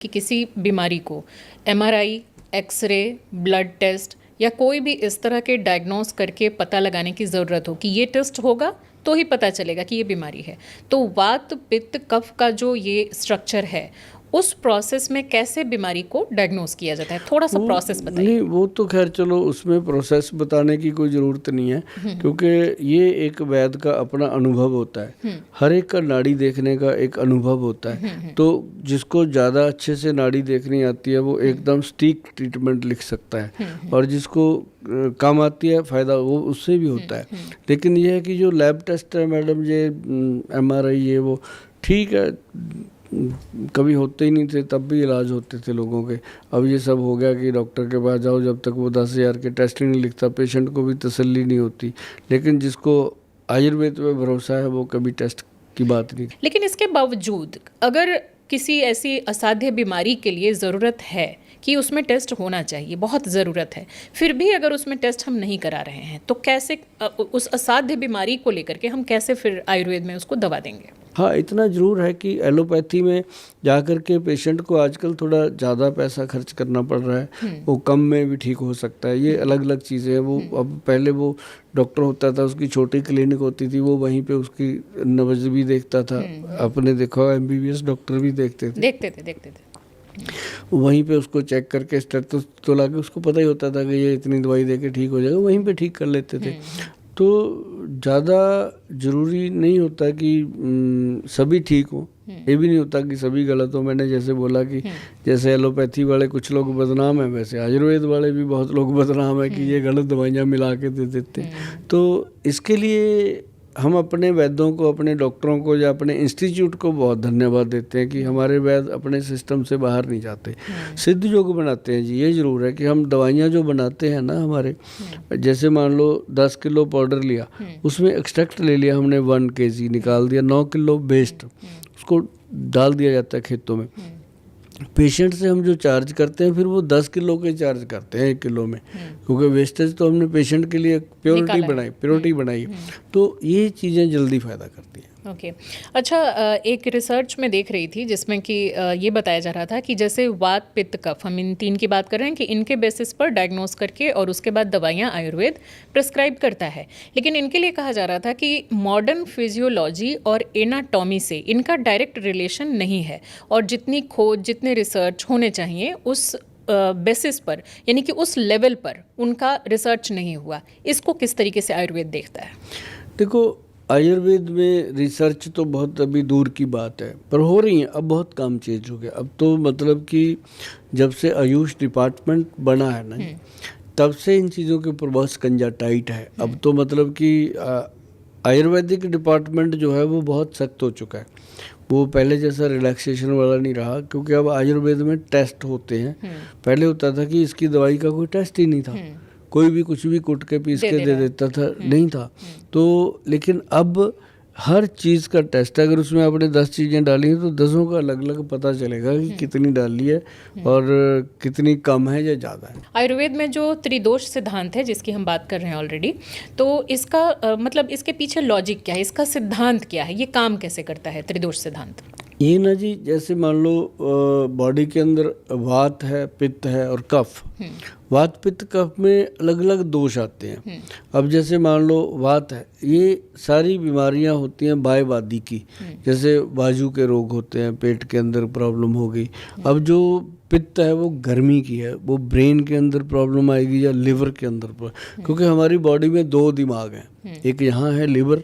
कि किसी बीमारी को एमआरआई, एक्सरे, ब्लड टेस्ट या कोई भी इस तरह के डायग्नोस करके पता लगाने की ज़रूरत हो कि ये टेस्ट होगा तो ही पता चलेगा कि ये बीमारी है। तो वात पित्त कफ का जो ये स्ट्रक्चर है, उस प्रोसेस में कैसे बीमारी को डायग्नोस किया जाता है, थोड़ा सा प्रोसेस बताइए। नहीं, वो तो खैर चलो उसमें प्रोसेस बताने की कोई ज़रूरत नहीं है, क्योंकि ये एक वैद्य का अपना अनुभव होता है। हर एक का नाड़ी देखने का एक अनुभव होता है। तो जिसको ज़्यादा अच्छे से नाड़ी देखनी आती है वो एकदम सटीक ट्रीटमेंट लिख सकता है, और जिसको कम आती है फ़ायदा वो उससे भी होता है। लेकिन यह है कि जो लैब टेस्ट है मैडम, ये एमआरआई, ये वो ठीक है, कभी होते ही नहीं थे तब भी इलाज होते थे लोगों के। अब ये सब हो गया कि डॉक्टर के पास जाओ, जब तक वो 10,000 के टेस्ट ही नहीं लिखता पेशेंट को भी तसल्ली नहीं होती। लेकिन जिसको आयुर्वेद पे भरोसा है वो कभी टेस्ट की बात नहीं। लेकिन इसके बावजूद अगर किसी ऐसी असाध्य बीमारी के लिए ज़रूरत है कि उसमें टेस्ट होना चाहिए, बहुत ज़रूरत है, फिर भी अगर उसमें टेस्ट हम नहीं करा रहे हैं तो कैसे उस असाध्य बीमारी को लेकर के हम कैसे फिर आयुर्वेद में उसको दवा देंगे? हाँ, इतना ज़रूर है कि एलोपैथी में जाकर के पेशेंट को आजकल थोड़ा ज़्यादा पैसा खर्च करना पड़ रहा है। वो कम में भी ठीक हो सकता है, ये अलग अलग चीज़ें हैं। वो अब पहले वो डॉक्टर होता था, उसकी छोटी क्लिनिक होती थी, वो वहीं पे उसकी नब्ज भी देखता था। आपने देखा एमबीबीएस डॉक्टर भी देखते थे। वहीं पे उसको चेक करके स्टेथोस्कोप ला के उसको पता ही होता था कि ये इतनी दवाई दे के ठीक हो जाएगा, वहीं पे ठीक कर लेते थे। तो ज़्यादा ज़रूरी नहीं होता कि सभी ठीक हो, ये भी नहीं होता कि सभी गलत हो। मैंने जैसे बोला कि जैसे एलोपैथी वाले कुछ लोग बदनाम हैं, वैसे आयुर्वेद वाले भी बहुत लोग बदनाम हैं कि ये गलत दवाइयाँ मिला के दे देते। तो इसके लिए हम अपने वैद्यों को, अपने डॉक्टरों को या अपने इंस्टीट्यूट को बहुत धन्यवाद देते हैं कि हमारे वैद्य अपने सिस्टम से बाहर नहीं जाते, सिद्ध योग बनाते हैं जी। ये ज़रूर है कि हम दवाइयाँ जो बनाते हैं ना हमारे, जैसे मान लो 10 किलो पाउडर लिया, उसमें एक्सट्रैक्ट ले लिया हमने 1 kg निकाल दिया, 9 किलो वेस्ट उसको डाल दिया जाता है खेतों में। पेशेंट से हम जो चार्ज करते हैं फिर वो 10 किलो के चार्ज करते हैं 1 किलो में, क्योंकि वेस्टेज तो हमने पेशेंट के लिए प्योरिटी बनाई। तो ये चीज़ें जल्दी फ़ायदा करती हैं। ओके अच्छा, एक रिसर्च में देख रही थी जिसमें कि ये बताया जा रहा था कि जैसे वात पित्त कफ, हम इन 3 की बात कर रहे हैं कि इनके बेसिस पर डायग्नोस करके और उसके बाद दवाइयाँ आयुर्वेद प्रिस्क्राइब करता है। लेकिन इनके लिए कहा जा रहा था कि मॉडर्न फिजियोलॉजी और एनाटॉमी से इनका डायरेक्ट रिलेशन नहीं है, और जितनी खोज, जितने रिसर्च होने चाहिए उस बेसिस पर, यानी कि उस लेवल पर उनका रिसर्च नहीं हुआ। इसको किस तरीके से आयुर्वेद देखता है? देखो, आयुर्वेद में रिसर्च तो बहुत अभी दूर की बात है, पर हो रही है। अब बहुत काम चेंज हो गया। अब तो मतलब कि जब से आयुष डिपार्टमेंट बना है ना, तब से इन चीज़ों के ऊपर बहुत स्कंजा टाइट है। अब तो मतलब कि आयुर्वेदिक डिपार्टमेंट जो है वो बहुत सख्त हो चुका है। वो पहले जैसा रिलैक्सेशन वाला नहीं रहा, क्योंकि अब आयुर्वेद में टेस्ट होते हैं। पहले होता था कि इसकी दवाई का कोई टेस्ट ही नहीं था, कोई भी कुछ भी कुट के पीस के दे देता था, नहीं था। तो लेकिन अब हर चीज़ का टेस्ट है। अगर उसमें आपने 10 चीज़ें डाली हैं तो 10 का अलग अलग पता चलेगा कि कितनी डाली है और कितनी कम है या ज़्यादा है। आयुर्वेद में जो त्रिदोष सिद्धांत है जिसकी हम बात कर रहे हैं ऑलरेडी, तो इसका मतलब इसके पीछे लॉजिक क्या है, इसका सिद्धांत क्या है, ये काम कैसे करता है त्रिदोष सिद्धांत? ये ना जी, जैसे मान लो बॉडी के अंदर वात है, पित्त है और कफ। वात पित्त कफ में अलग अलग दोष आते हैं। अब जैसे मान लो वात है, ये सारी बीमारियां होती हैं बायवादी की, जैसे बाजू के रोग होते हैं, पेट के अंदर प्रॉब्लम हो गई। अब जो पित्त है वो गर्मी की है, वो ब्रेन के अंदर प्रॉब्लम आएगी या लिवर के अंदर, क्योंकि हमारी बॉडी में 2 दिमाग हैं, एक यहाँ है लिवर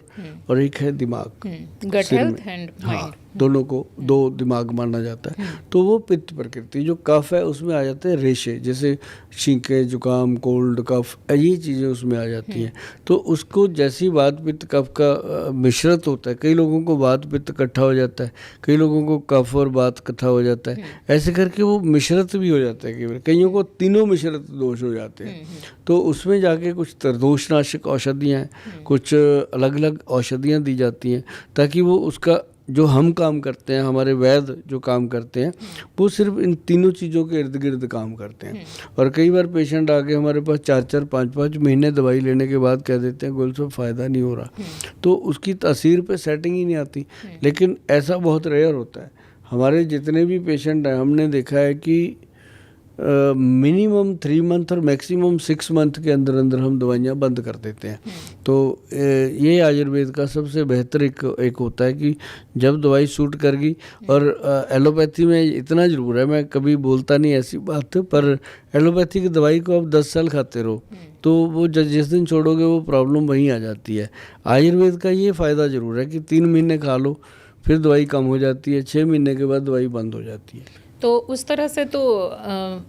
और एक है दिमाग, गट हेल्थ एंड माइंड, दोनों को 2 दिमाग माना जाता है। तो वो पित्त प्रकृति। जो कफ है उसमें आ जाते हैं रेशे, जैसे छींके, जुकाम, कोल्ड, कफ, ये चीज़ें उसमें आ जाती हैं। तो उसको जैसी वात पित्त कफ का मिश्रित होता है, कई लोगों को वात पित्त इकट्ठा हो जाता है, कई लोगों को कफ और वात इकट्ठा हो जाता है, ऐसे करके वो मिश्रित भी हो जाता है। कईयों को तीनों मिश्रित दोष हो जाते हैं। तो उसमें जाके कुछ त्रिदोषनाशक औषधियाँ हैं, कुछ अलग अलग औषधियाँ दी जाती हैं, ताकि वो उसका जो हम काम करते हैं, हमारे वैद्य जो काम करते हैं, वो सिर्फ इन तीनों चीज़ों के इर्द गिर्द काम करते हैं। और कई बार पेशेंट आके हमारे पास 4-4, 5-5 महीने दवाई लेने के बाद कह देते हैं गोल साहब फ़ायदा नहीं हो रहा, तो उसकी तासीर पे सेटिंग ही नहीं आती। लेकिन ऐसा बहुत रेयर होता है। हमारे जितने भी पेशेंट हैं हमने देखा है कि मिनिमम 3 मंथ और मैक्सिमम 6 मंथ के अंदर अंदर हम दवाइयाँ बंद कर देते हैं। तो ये आयुर्वेद का सबसे बेहतर एक होता है कि जब दवाई सूट कर गई। और एलोपैथी में इतना ज़रूर है, मैं कभी बोलता नहीं ऐसी बात, पर एलोपैथी की दवाई को आप 10 साल खाते रहो तो वो जिस दिन छोड़ोगे वो प्रॉब्लम वहीं आ जाती है। आयुर्वेद का ये फ़ायदा ज़रूर है कि 3 महीने खा लो फिर दवाई कम हो जाती है, 6 महीने के बाद दवाई बंद हो जाती है। तो उस तरह से तो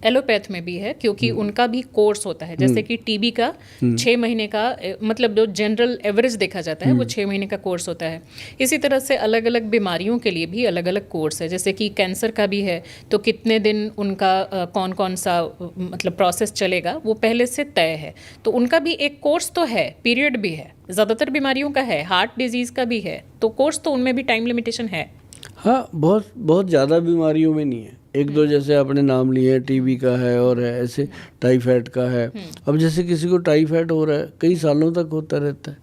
एलोपैथ में भी है, क्योंकि उनका भी कोर्स होता है। जैसे कि टीबी का 6 महीने का मतलब जो जनरल एवरेज देखा जाता है वो 6 महीने का कोर्स होता है। इसी तरह से अलग अलग बीमारियों के लिए भी अलग अलग कोर्स है। जैसे कि कैंसर का भी है, तो कितने दिन उनका कौन कौन सा मतलब प्रोसेस चलेगा वो पहले से तय है। तो उनका भी एक कोर्स तो है, पीरियड भी है। ज़्यादातर बीमारियों का है, हार्ट डिजीज़ का भी है, तो कोर्स तो उनमें भी टाइम लिमिटेशन है। हाँ, बहुत बहुत ज़्यादा बीमारियों में नहीं है, एक दो जैसे आपने नाम लिए हैं, टीबी का है और है ऐसे टाइफाइड का है। अब जैसे किसी को टाइफाइड हो रहा है कई सालों तक होता रहता है,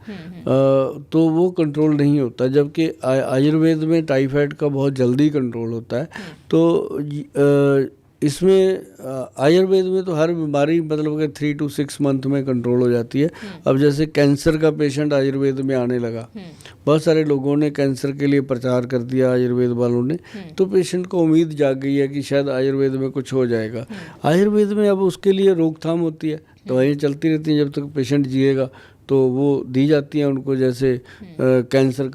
तो वो कंट्रोल नहीं होता, जबकि आयुर्वेद में टाइफाइड का बहुत जल्दी कंट्रोल होता है। तो इसमें आयुर्वेद में तो हर बीमारी मतलब कि 3 to 6 मंथ में कंट्रोल हो जाती है। अब जैसे कैंसर का पेशेंट आयुर्वेद में आने लगा, बहुत सारे लोगों ने कैंसर के लिए प्रचार कर दिया आयुर्वेद वालों ने, तो पेशेंट को उम्मीद जाग गई है कि शायद आयुर्वेद में कुछ हो जाएगा। आयुर्वेद में अब उसके लिए रोकथाम होती है, दवाइयाँ चलती रहती हैं जब तक पेशेंट जिएगा, तो वो दी जाती हैं उनको। जैसे कैंसर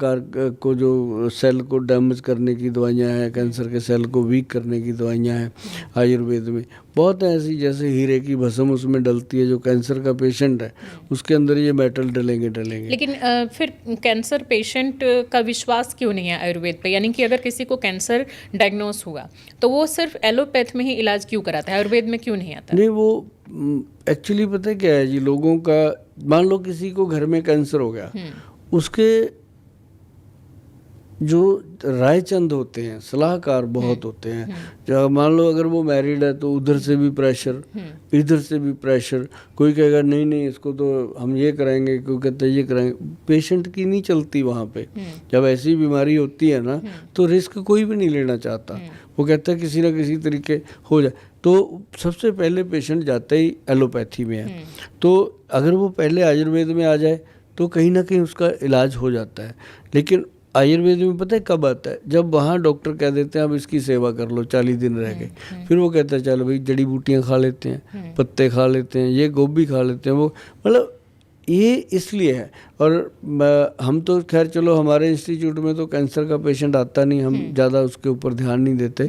को जो सेल को डैमेज करने की दवाइयाँ हैं, कैंसर के सेल को वीक करने की दवाइयाँ हैं आयुर्वेद में बहुत है ऐसी। जैसे हीरे की भस्म उसमें डलती है, जो कैंसर का पेशेंट है उसके अंदर ये मेटल डलेंगे। लेकिन फिर कैंसर पेशेंट का विश्वास क्यों नहीं है आयुर्वेद पे? यानी कि अगर किसी को कैंसर डायग्नोस हुआ तो वो सिर्फ एलोपैथ में ही इलाज क्यों कराता है, आयुर्वेद में क्यों नहीं आता? नहीं, वो एक्चुअली पता है क्या है जी, लोगों का मान लो किसी को घर में कैंसर हो गया, उसके जो रायचंद होते हैं, सलाहकार बहुत होते हैं। जब मान लो अगर वो मैरिड है तो उधर से भी प्रेशर, इधर से भी प्रेशर, कोई कहेगा नहीं नहीं इसको तो हम ये कराएंगे, कोई कहता है ये कराएंगे। पेशेंट की नहीं चलती वहाँ पे। जब ऐसी बीमारी होती है ना तो रिस्क कोई भी नहीं लेना चाहता, वो कहता है किसी ना किसी तरीके हो जाए। तो सबसे पहले पेशेंट जाता ही एलोपैथी में है, तो अगर वो पहले आयुर्वेद में आ जाए तो कहीं ना कहीं उसका इलाज हो जाता है। लेकिन आयुर्वेद में पता है कब आता है, जब वहाँ डॉक्टर कह देते हैं अब इसकी सेवा कर लो, 40 दिन रह गए, फिर वो कहता है चलो भाई जड़ी बूटियाँ खा लेते हैं, पत्ते खा लेते हैं, ये गोभी खा लेते हैं। वो मतलब ये इसलिए है। और हम तो खैर चलो हमारे इंस्टीट्यूट में तो कैंसर का पेशेंट आता नहीं, हम ज़्यादा उसके ऊपर ध्यान नहीं देते।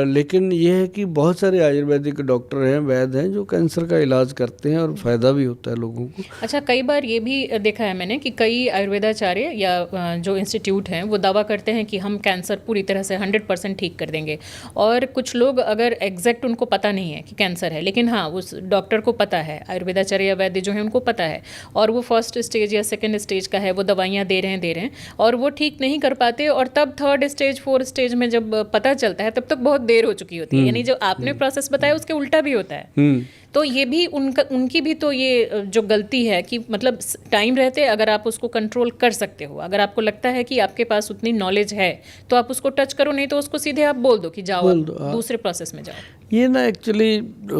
लेकिन ये है कि बहुत सारे आयुर्वेदिक डॉक्टर हैं, वैद्य हैं जो कैंसर का इलाज करते हैं और फ़ायदा भी होता है लोगों को। अच्छा, कई बार ये भी देखा है मैंने कि कई आयुर्वेदाचार्य या जो इंस्टीट्यूट हैं वो दावा करते हैं कि हम कैंसर पूरी तरह से 100% ठीक कर देंगे, और कुछ लोग अगर एग्जैक्ट उनको पता नहीं है कि कैंसर है, लेकिन हाँ उस डॉक्टर को पता है, आयुर्वेदाचार्य या वैद्य जो है उनको पता है, और वो फर्स्ट स्टेज या सेकेंड स्टेज का है, वो दवाइयाँ दे रहे हैं और वो ठीक नहीं कर पाते, और तब 3rd स्टेज 4th स्टेज में जब पता चलता है तब तक बहुत देर हो चुकी होती है। यानी जो आपने प्रोसेस बताया उसके उल्टा भी होता है। तो ये भी उनकी भी तो ये जो गलती है कि मतलब टाइम रहते अगर आप उसको कंट्रोल कर सकते हो, अगर आपको लगता है कि आपके पास उतनी नॉलेज है तो आप उसको टच करो, नहीं तो उसको सीधे आप बोल दो कि जाओ दूसरे प्रोसेस में जाओ। ये ना एक्चुअली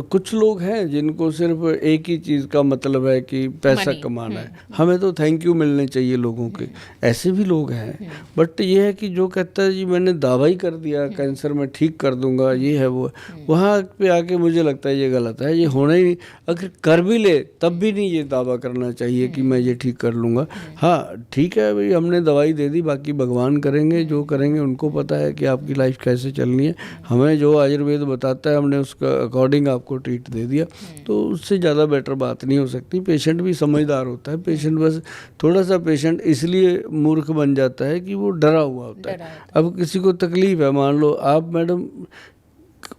कुछ लोग हैं जिनको सिर्फ एक ही चीज़ का मतलब है कि पैसा कमाना है, हमें तो थैंक यू मिलने चाहिए लोगों के, ऐसे भी लोग हैं। बट ये है कि जो कहता है जी मैंने दावा ही कर दिया कैंसर में ठीक कर दूंगा, ये है वो, वहाँ पे आके मुझे लगता है ये गलत है, ये होना ही नहीं। अगर कर भी ले तब भी नहीं ये दावा करना चाहिए कि मैं ये ठीक कर लूँगा। हाँ ठीक है भाई, हमने दवाई दे दी, बाकी भगवान करेंगे, जो करेंगे उनको पता है कि आपकी लाइफ कैसे चलनी है। हमें जो आयुर्वेद बताता है हमने उसका अकॉर्डिंग आपको ट्रीट दे दिया, तो उससे ज़्यादा बेटर बात नहीं हो सकती। पेशेंट भी समझदार होता है, पेशेंट बस थोड़ा सा पेशेंट इसलिए मूर्ख बन जाता है कि वो डरा हुआ होता है। अब किसी को तकलीफ है, मान लो आप मैडम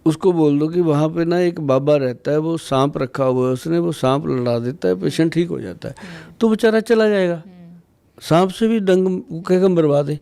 उसको बोल दो कि वहाँ पे ना एक बाबा रहता है, वो सांप रखा हुआ है, उसने वो सांप लड़ा देता है, पेशेंट ठीक हो जाता है, तो बेचारा चला जाएगा। सांप से भी डंग कहेगा मरवा दे,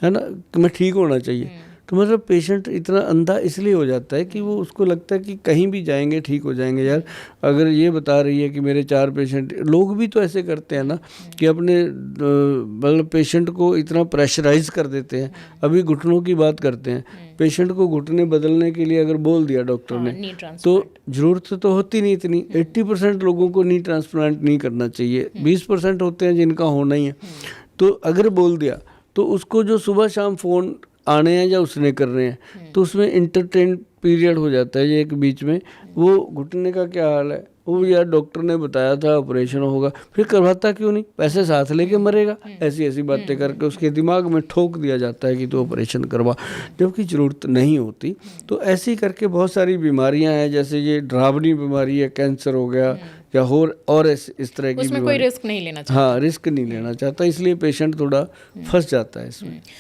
है ना, कि मैं ठीक होना चाहिए। तो मतलब पेशेंट इतना अंधा इसलिए हो जाता है कि वो उसको लगता है कि कहीं भी जाएंगे ठीक हो जाएंगे। यार अगर ये बता रही है कि मेरे 4 पेशेंट, लोग भी तो ऐसे करते हैं ना कि अपने मतलब पेशेंट को इतना प्रेशराइज कर देते हैं। अभी घुटनों की बात करते हैं, पेशेंट को घुटने बदलने के लिए अगर बोल दिया डॉक्टर हाँ, ने नी ट्रांसप्लांट। तो ज़रूरत तो होती नहीं इतनी। 80% लोगों को नी ट्रांसप्लांट नहीं करना चाहिए, 20% होते हैं जिनका होना ही है। तो अगर बोल दिया तो उसको जो सुबह शाम फ़ोन आने हैं या उसने कर रहे हैं तो उसमें इंटरटेन पीरियड हो जाता है ये एक बीच में, वो घुटने का क्या हाल है, वो यार डॉक्टर ने बताया था ऑपरेशन होगा, फिर करवाता क्यों नहीं, पैसे साथ लेके मरेगा, ऐसी ऐसी बातें करके उसके दिमाग में ठोक दिया जाता है कि तू ऑपरेशन करवा, जबकि ज़रूरत नहीं होती। तो ऐसे ही करके बहुत सारी बीमारियां हैं, जैसे ये डरावनी बीमारी है, कैंसर हो गया या और इस तरह की उसमें कोई बीमारी। रिस्क नहीं लेना चाहिए। हाँ, रिस्क नहीं लेना चाहता, इसलिए पेशेंट थोड़ा फंस जाता है इसमें।